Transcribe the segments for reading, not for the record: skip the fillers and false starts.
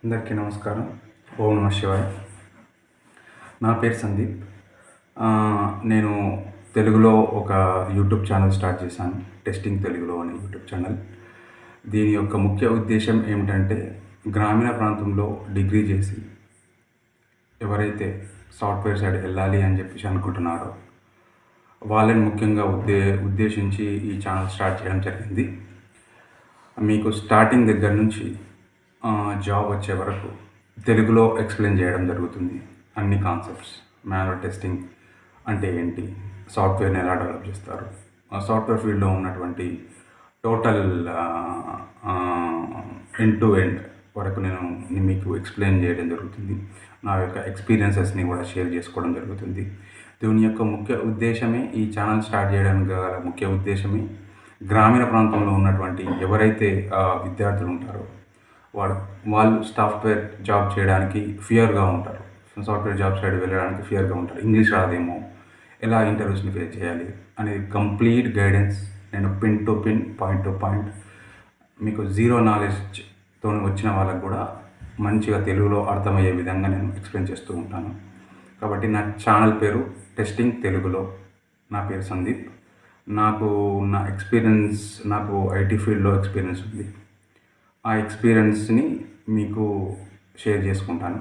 అందరికీ నమస్కారం. ఓం నమ శివాయ. నా పేరు సందీప్. నేను తెలుగులో ఒక యూట్యూబ్ ఛానల్ స్టార్ట్ చేశాను, టెస్టింగ్ తెలుగులో అనే యూట్యూబ్ ఛానల్. దీని యొక్క ముఖ్య ఉద్దేశం ఏమిటంటే, గ్రామీణ ప్రాంతంలో డిగ్రీ చేసి ఎవరైతే సాఫ్ట్వేర్ సైడ్ వెళ్ళాలి అని చెప్పేసి అనుకుంటున్నారో వాళ్ళని ముఖ్యంగా ఉద్దేశించి ఈ ఛానల్ స్టార్ట్ చేయడం జరిగింది. మీకు స్టార్టింగ్ దగ్గర నుంచి జాబ్ వచ్చే వరకు తెలుగులో ఎక్స్ప్లెయిన్ చేయడం జరుగుతుంది. అన్ని కాన్సెప్ట్స్, మాన్యువల్ టెస్టింగ్ అంటే ఏంటి, సాఫ్ట్వేర్ని ఎలా డెవలప్ చేస్తారు, సాఫ్ట్వేర్ ఫీల్డ్లో ఉన్నటువంటి టోటల్ ఎండ్ టు ఎండ్ వరకు నేను మీకు ఎక్స్ప్లెయిన్ చేయడం జరుగుతుంది. నా యొక్క ఎక్స్పీరియన్సెస్ని కూడా షేర్ చేసుకోవడం జరుగుతుంది. దీని యొక్క ముఖ్య ఉద్దేశమే, ఈ ఛానల్ స్టార్ట్ చేయడానికి గల ముఖ్య ఉద్దేశమే, గ్రామీణ ప్రాంతంలో ఉన్నటువంటి ఎవరైతే విద్యార్థులు ఉంటారో వాళ్ళు సాఫ్ట్వేర్ జాబ్ చేయడానికి ఫియర్గా ఉంటారు. సాఫ్ట్వేర్ జాబ్ సైడ్ వెళ్ళడానికి ఫియర్గా ఉంటారు. ఇంగ్లీష్ రాదేమో, ఎలా ఇంటర్వ్యూస్ని ఫేస్ చేయాలి అనేది కంప్లీట్ గైడెన్స్ నేను pin to pin, point to point, మీకు జీరో నాలెడ్జ్తో వచ్చిన వాళ్ళకు కూడా మంచిగా తెలుగులో అర్థమయ్యే విధంగా నేను ఎక్స్ప్లెయిన్ చేస్తూ ఉంటాను. కాబట్టి నా ఛానల్ పేరు టెస్టింగ్ తెలుగులో. నా పేరు సందీప్. నాకు ఐటీ ఫీల్డ్లో ఎక్స్పీరియన్స్ ఉంది. ఆ ఎక్స్పీరియన్స్ని మీకు షేర్ చేసుకుంటాను.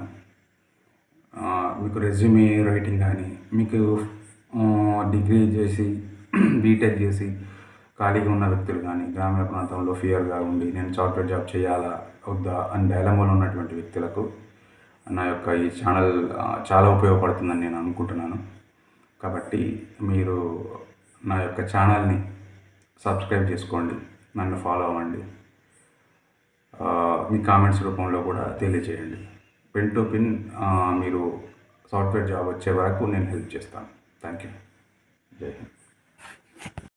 మీకు రెజ్యూమే రైటింగ్ కానీ, మీకు డిగ్రీ చేసి బీటెక్ చేసి ఖాళీగా ఉన్న వ్యక్తులు కానీ, గ్రామీణ ప్రాంతంలో ఫియర్గా ఉండి నేను సాఫ్ట్వేర్ జాబ్ చేయాలా వద్దా అని డైలమాలో ఉన్నటువంటి వ్యక్తులకు నా యొక్క ఈ ఛానల్ చాలా ఉపయోగపడుతుందని నేను అనుకుంటున్నాను. కాబట్టి మీరు నా యొక్క ఛానల్ని సబ్స్క్రైబ్ చేసుకోండి, నన్ను ఫాలో అవ్వండి. మీ కామెంట్స్ రూపంలో కూడా తెలియజేయండి. పిన్ టు పిన్ మీరు సాఫ్ట్వేర్ జాబ్ వచ్చే వరకు నేను హెల్ప్ చేస్తాను. Thank you. జై హింద్.